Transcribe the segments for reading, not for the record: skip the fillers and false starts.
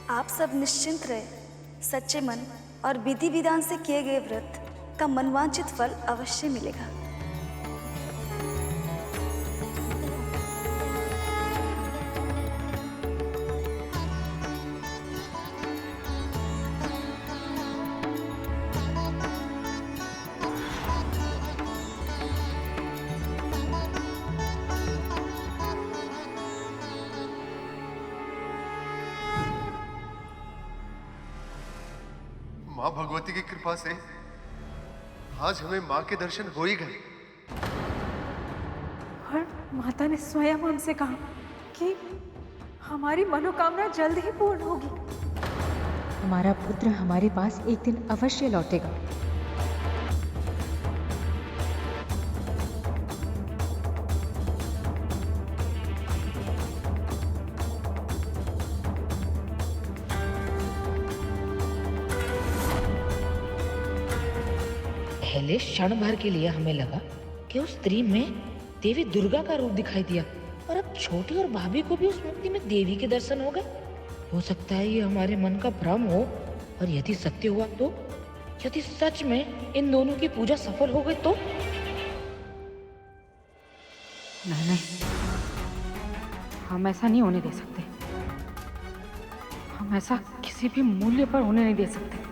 आप सब निश्चिंत रहे। सच्चे मन और विधि विधान से किए गए व्रत का मनवांछित फल अवश्य मिलेगा। माँ भगवती की कृपा से आज हमें माँ के दर्शन हो ही गए। और माता ने स्वयं हमसे कहा कि हमारी मनोकामना जल्द ही पूर्ण होगी। हमारा पुत्र हमारे पास एक दिन अवश्य लौटेगा। पहले क्षण भर के लिए हमें लगा कि उस स्त्री में देवी दुर्गा का रूप दिखाई दिया, और अब छोटी और भाभी को भी उस मूर्ति में देवी के दर्शन हो गए। हो सकता है ये हमारे मन का भ्रम हो, और यदि सत्य हुआ तो, यदि सच में इन दोनों की पूजा सफल हो गई तो। नहीं, हम ऐसा नहीं होने दे सकते। हम ऐसा किसी भी मूल्य पर होने नहीं दे सकते।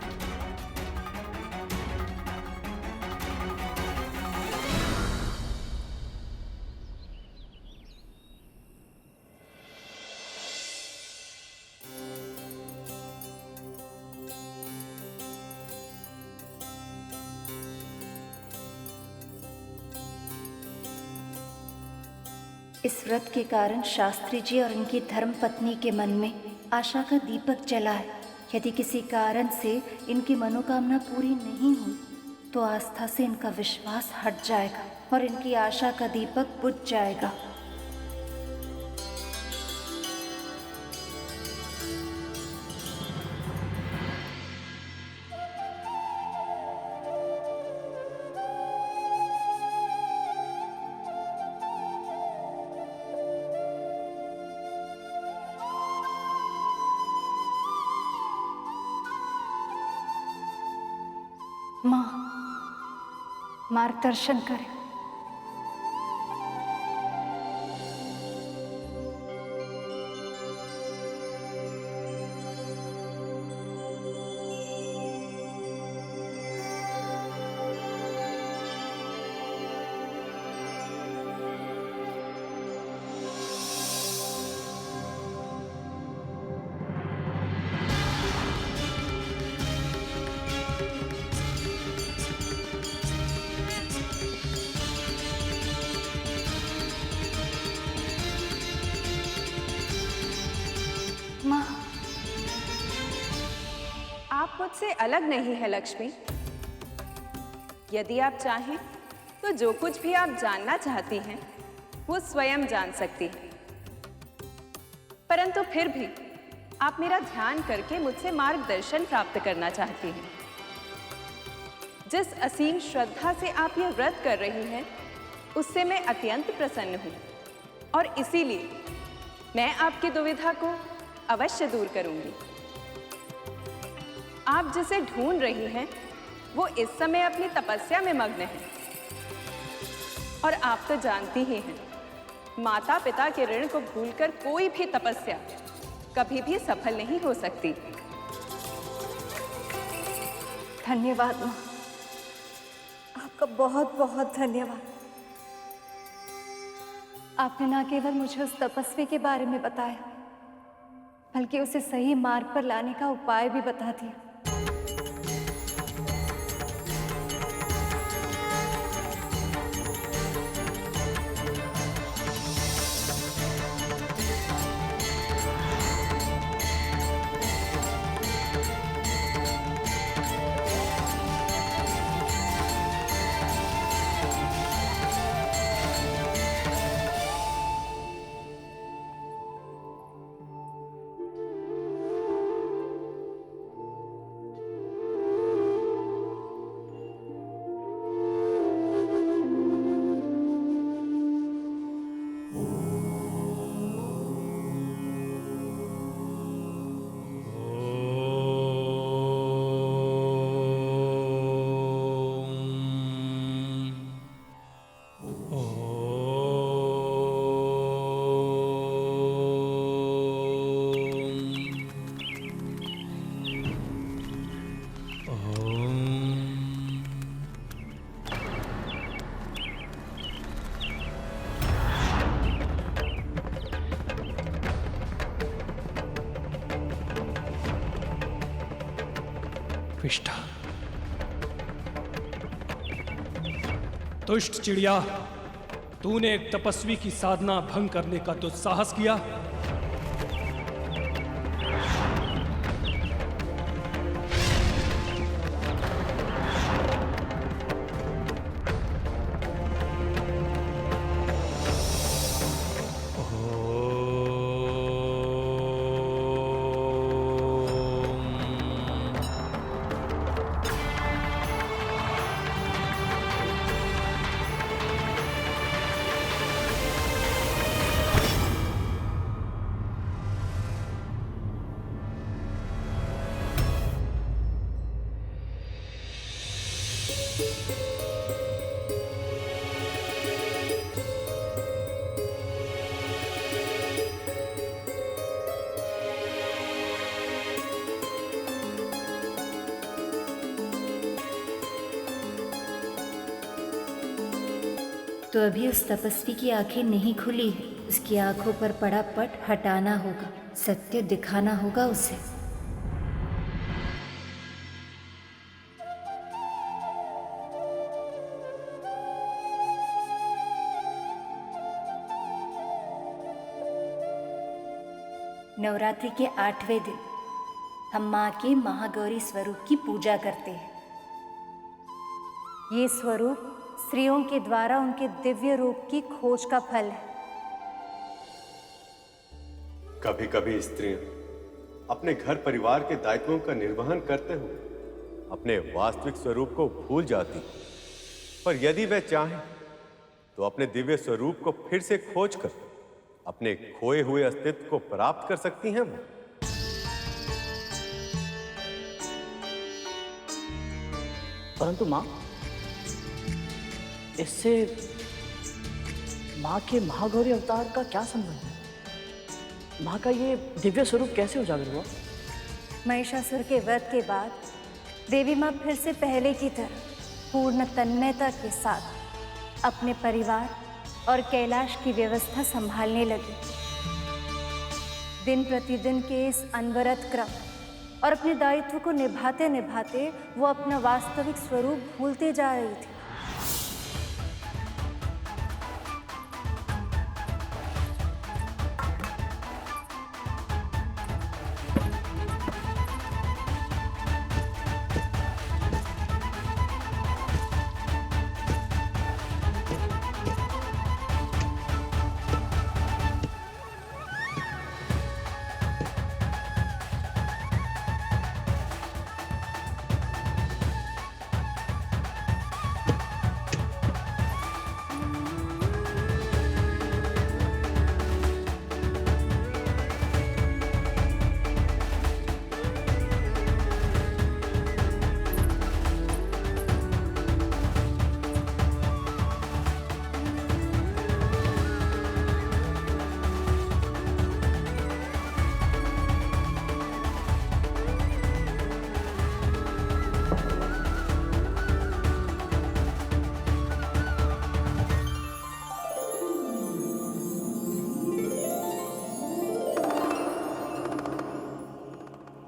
इस व्रत के कारण शास्त्री जी और उनकी धर्म पत्नी के मन में आशा का दीपक जला है। यदि किसी कारण से इनकी मनोकामना पूरी नहीं हुई तो आस्था से इनका विश्वास हट जाएगा और इनकी आशा का दीपक बुझ जाएगा। माँ, मार्गदर्शन करें। माँ, आप मुझसे अलग नहीं है लक्ष्मी। यदि आप चाहें तो जो कुछ भी आप जानना चाहती हैं वो स्वयं जान सकती हैं, परंतु फिर भी आप मेरा ध्यान करके मुझसे मार्गदर्शन प्राप्त करना चाहती हैं। जिस असीम श्रद्धा से आप यह व्रत कर रही हैं उससे मैं अत्यंत प्रसन्न हूँ, और इसीलिए मैं आपकी दुविधा को अवश्य दूर करूंगी। आप जिसे ढूंढ रही हैं वो इस समय अपनी तपस्या में मग्न है, और आप तो जानती ही हैं माता पिता के ऋण को भूलकर कोई भी तपस्या कभी भी सफल नहीं हो सकती। धन्यवाद माँ, आपका बहुत बहुत धन्यवाद। आपने न केवल मुझे उस तपस्वी के बारे में बताया बल्कि उसे सही मार्ग पर लाने का उपाय भी बता दिया। पापिष्ठ। दुष्ट चिड़िया, तूने एक तपस्वी की साधना भंग करने का दुस्साहस किया। तो अभी उस तपस्वी की आंखें नहीं खुली है। उसकी आंखों पर पड़ा पट हटाना होगा, सत्य दिखाना होगा उसे। नवरात्रि के 8वें दिन हम माँ के महागौरी स्वरूप की पूजा करते हैं। ये स्वरूप स्त्रियों के द्वारा उनके दिव्य रूप की खोज का फल है। कभी कभी स्त्रियां अपने घर परिवार के दायित्वों का निर्वहन करते हुए अपने वास्तविक स्वरूप को भूल जाती, पर यदि वे चाहें तो अपने दिव्य स्वरूप को फिर से खोजकर अपने खोए हुए अस्तित्व को प्राप्त कर सकती हैं। परंतु मां, इससे मां के महागौरी अवतार का क्या संबंध है? मां का ये दिव्य स्वरूप कैसे उजागर हुआ? महिषासुर के वध के बाद देवी माँ फिर से पहले की तरह पूर्ण तन्मयता के साथ अपने परिवार और कैलाश की व्यवस्था संभालने लगी। दिन प्रतिदिन के इस अनवरत क्रम और अपने दायित्व को निभाते निभाते वो अपना वास्तविक स्वरूप भूलते जा रही थी।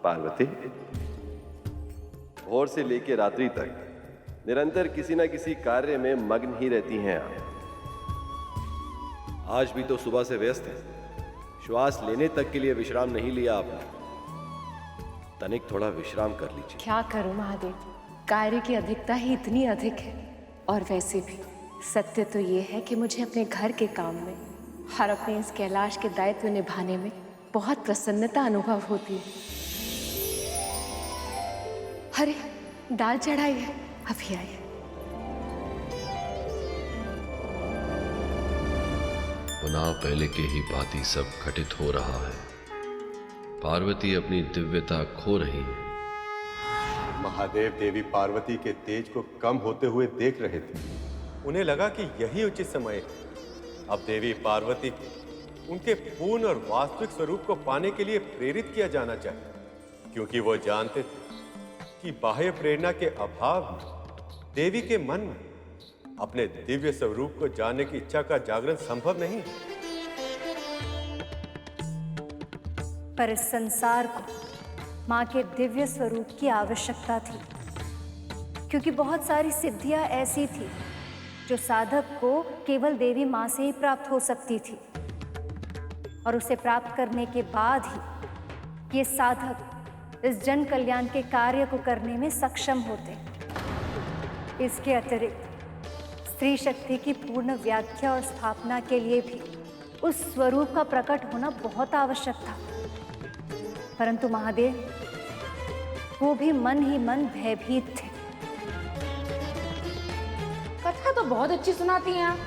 पार्वती, भोर से लेकर रात्रि तक निरंतर किसी न किसी कार्य में मग्न ही रहती हैं आप। आज भी तो सुबह से व्यस्त है, श्वास लेने तक के लिए विश्राम नहीं लिया आपने। तनिक थोड़ा विश्राम कर लीजिए। क्या करूं महादेव, कार्य की अधिकता ही इतनी अधिक है। और वैसे भी सत्य तो ये है कि मुझे अपने घर के काम में और अपने इस कैलाश के दायित्व निभाने में बहुत प्रसन्नता अनुभव होती है। अरे, दाल चढ़ाई है, अभी आई है। पुनः पहले के ही भांति सब घटित हो रहा है। पार्वती अपनी दिव्यता खो रही है। महादेव देवी पार्वती के तेज को कम होते हुए देख रहे थे। उन्हें लगा कि यही उचित समय है। अब देवी पार्वती उनके पूर्ण और वास्तविक स्वरूप को पाने के लिए प्रेरित किया जाना चाहिए, क्योंकि वो जानते थे कि बाह्य प्रेरणा के अभाव में देवी के मन में अपने दिव्य स्वरूप को जानने की इच्छा का जागरण संभव नहीं। पर इस संसार को माँ के दिव्य स्वरूप की आवश्यकता थी, क्योंकि बहुत सारी सिद्धियाँ ऐसी थी जो साधक को केवल देवी माँ से ही प्राप्त हो सकती थी, और उसे प्राप्त करने के बाद ही ये साधक इस जन कल्याण के कार्य को करने में सक्षम होते। इसके अतिरिक्त स्त्री शक्ति की पूर्ण व्याख्या और स्थापना के लिए भी उस स्वरूप का प्रकट होना बहुत आवश्यक था। परंतु महादेव वो भी मन ही मन भयभीत थे। कथा तो बहुत अच्छी सुनाती हैं आप,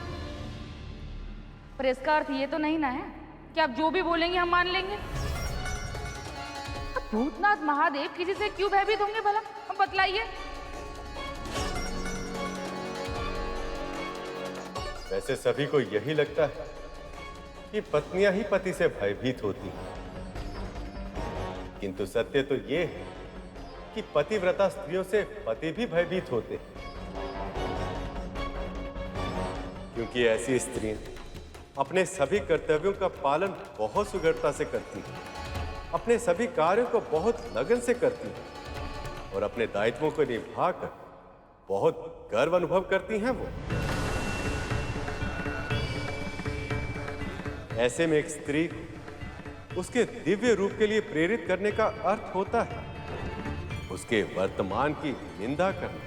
पर इसका अर्थ ये तो नहीं ना है कि आप जो भी बोलेंगे हम मान लेंगे। अब भूतनाथ महादेव किसी से क्यों भयभीत होंगे भला, हम बतलाइए। वैसे सभी को यही लगता है कि पत्नियां ही पति से भयभीत होती हैं, किंतु सत्य तो ये है कि पतिव्रता स्त्रियों से पति भी भयभीत होते हैं, क्योंकि ऐसी स्त्रियां अपने सभी कर्तव्यों का पालन बहुत सुगमता से करती हैं, अपने सभी कार्यों को बहुत लगन से करती हैं और अपने दायित्वों को निभाकर बहुत गर्व अनुभव करती हैं। वो ऐसे में एक स्त्री को उसके दिव्य रूप के लिए प्रेरित करने का अर्थ होता है उसके वर्तमान की निंदा करना।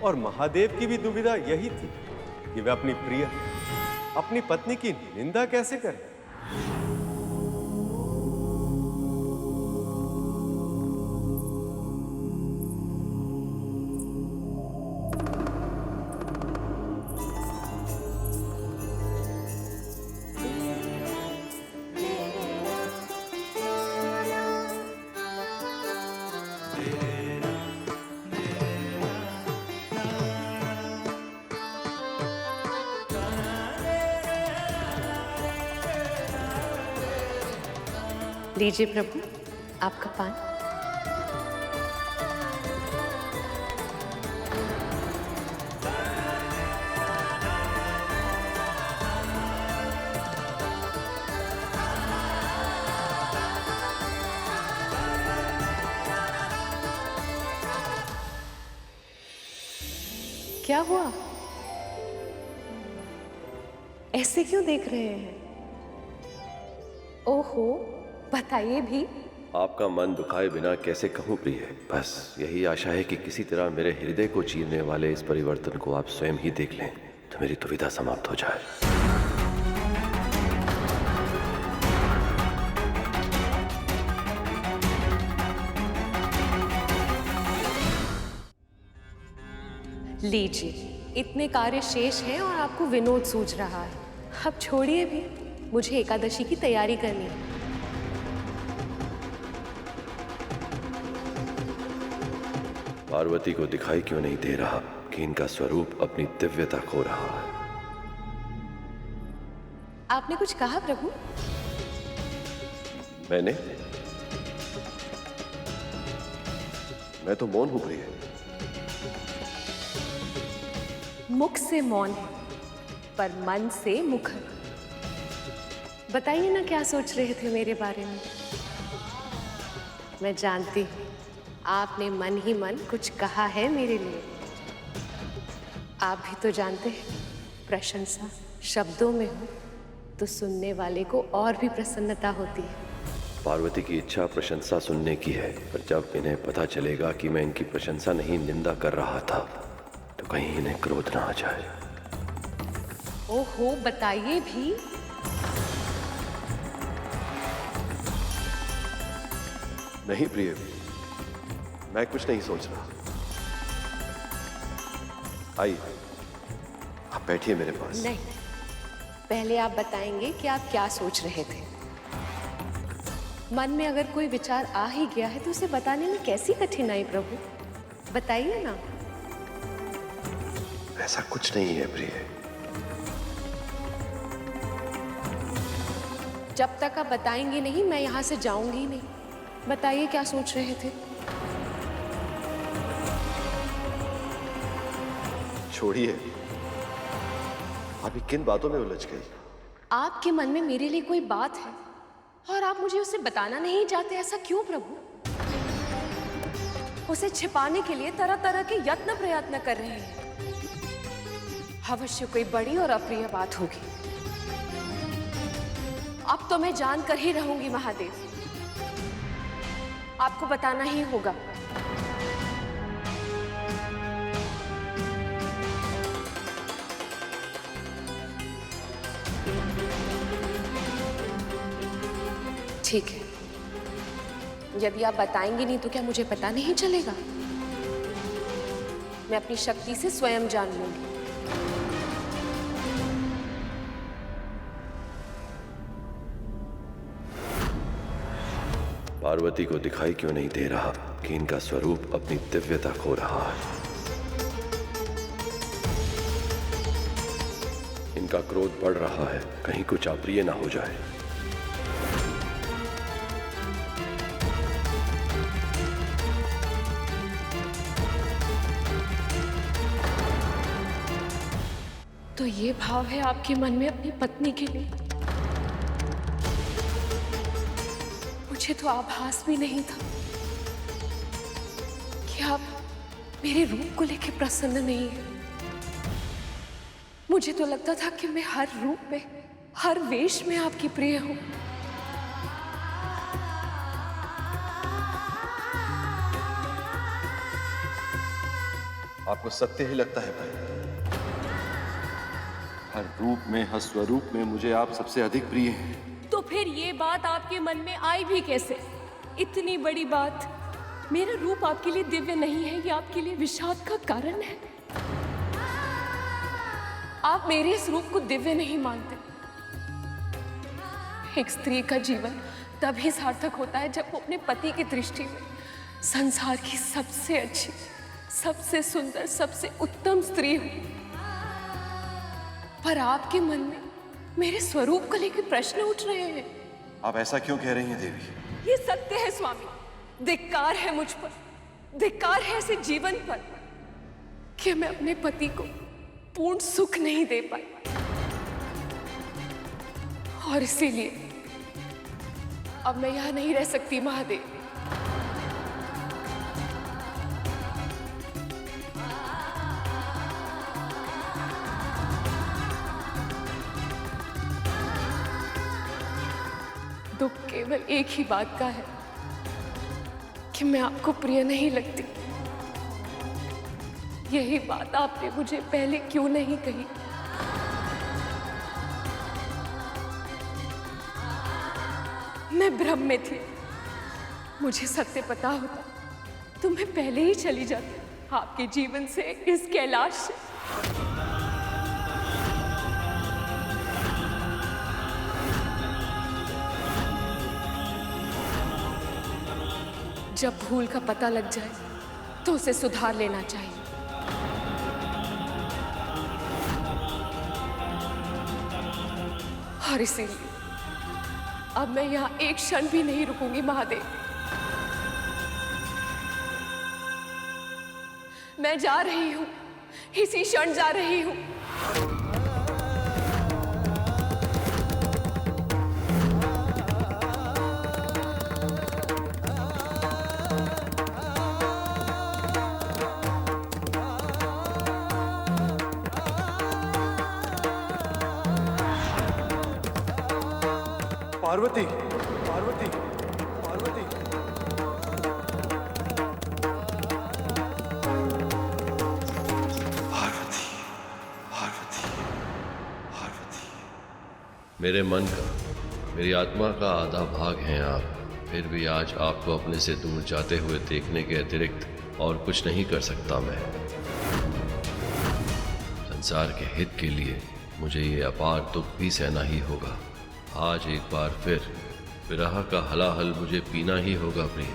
और महादेव की भी दुविधा यही थी कि वे अपनी प्रिय, अपनी पत्नी की निंदा कैसे करें। लीजिए प्रभु आपका पान। क्या हुआ? ऐसे क्यों देख रहे हैं? ओहो, बताइए भी। आपका मन दुखाए बिना कैसे कहूँ प्रिय, बस यही आशा है कि किसी तरह मेरे हृदय को चीरने वाले इस परिवर्तन को आप स्वयं ही देख लें तो मेरी दुविधा समाप्त हो जाए। लीजिए, इतने कार्य शेष हैं और आपको विनोद सूझ रहा है। अब छोड़िए भी, मुझे एकादशी की तैयारी करनी है। पार्वती को दिखाई क्यों नहीं दे रहा कि इनका स्वरूप अपनी दिव्यता खो रहा है। आपने कुछ कहा प्रभु? मैं तो मौन हूं प्रिय। मुख से मौन है पर मन से मुखर। बताइए ना, क्या सोच रहे थे मेरे बारे में? मैं जानती हूँ आपने मन ही मन कुछ कहा है मेरे लिए। आप भी तो जानते हैं, प्रशंसा शब्दों में हो तो सुनने वाले को और भी प्रसन्नता होती है। पार्वती की इच्छा प्रशंसा सुनने की है, पर जब इन्हें पता चलेगा कि मैं इनकी प्रशंसा नहीं निंदा कर रहा था तो कहीं इन्हें क्रोध ना आ जाए। ओहो, बताइए भी। नहीं प्रिय, मैं कुछ नहीं सोच रहा। आइए, आप बैठिए मेरे पास। नहीं, पहले आप बताएंगे कि आप क्या सोच रहे थे। मन में अगर कोई विचार आ ही गया है तो उसे बताने में कैसी कठिनाई प्रभु, बताइए ना। ऐसा कुछ नहीं है प्रिय। जब तक आप बताएंगे नहीं मैं यहां से जाऊंगी नहीं। बताइए क्या सोच रहे थे। छोड़िए, अभी किन बातों में उलझ गई? आपके मन में मेरे लिए कोई बात है और आप मुझे उसे बताना नहीं चाहते, ऐसा क्यों प्रभु? उसे छिपाने के लिए तरह तरह के यत्न प्रयत्न कर रहे हैं। अवश्य कोई बड़ी और अप्रिय बात होगी। अब तो मैं जान कर ही रहूंगी महादेव, आपको बताना ही होगा। ठीक है, यदि आप बताएंगे नहीं तो क्या मुझे पता नहीं चलेगा? मैं अपनी शक्ति से स्वयं जान लूंगी। पार्वती को दिखाई क्यों नहीं दे रहा कि इनका स्वरूप अपनी दिव्यता खो रहा है? इनका क्रोध बढ़ रहा है, कहीं कुछ अप्रिय ना हो जाए। तो ये भाव है आपके मन में अपनी पत्नी के लिए? मुझे तो आभास भी नहीं था कि आप मेरे रूप को लेकर प्रसन्न नहीं हैं। मुझे तो लगता था कि मैं हर रूप में, हर वेश में आपकी प्रिय हूं। आपको सत्य ही लगता है भाई? हर रूप में, हर स्वरूप में मुझे आप सबसे अधिक प्रिय हैं। तो फिर ये बात आपके मन में आई भी कैसे? इतनी बड़ी बात। मेरा रूप आपके लिए दिव्य नहीं है, ये आपके लिए विषाद का कारण है। आप मेरे इस रूप को दिव्य नहीं मानते। एक स्त्री का जीवन तभी सार्थक होता है जब वो अपने पति की दृष्टि में संसार की सबसे अच्छी, सबसे सुंदर, सबसे उत्तम स्त्री हो। पर आपके मन में मेरे स्वरूप को लेकर प्रश्न उठ रहे हैं। आप ऐसा क्यों कह रही हैं देवी? ये सत्य है स्वामी। धिक्कार है मुझ पर, धिक्कार है ऐसे जीवन पर कि मैं अपने पति को पूर्ण सुख नहीं दे पाई। और इसीलिए अब मैं यहां नहीं रह सकती महादेव। दुख केवल एक ही बात का है कि मैं आपको प्रिय नहीं लगती। यही बात आपने मुझे पहले क्यों नहीं कही? मैं भ्रम में थी। मुझे सत्य पता होता तो मैं पहले ही चली जाती आपके जीवन से, इस कैलाश से। जब भूल का पता लग जाए तो उसे सुधार लेना चाहिए। और इसीलिए अब मैं यहां एक क्षण भी नहीं रुकूंगी महादेव। मैं जा रही हूं, इसी क्षण जा रही हूं। पार्वती, पार्वती, पार्वती। पार्वती, पार्वती, पार्वती। मेरे मन का, मेरी आत्मा का आधा भाग हैं आप। फिर भी आज आपको अपने से दूर जाते हुए देखने के अतिरिक्त और कुछ नहीं कर सकता मैं। संसार के हित के लिए मुझे ये अपार दुख भी सहना ही होगा। आज एक बार फिर विरह का हलाहल मुझे पीना ही होगा प्रिय।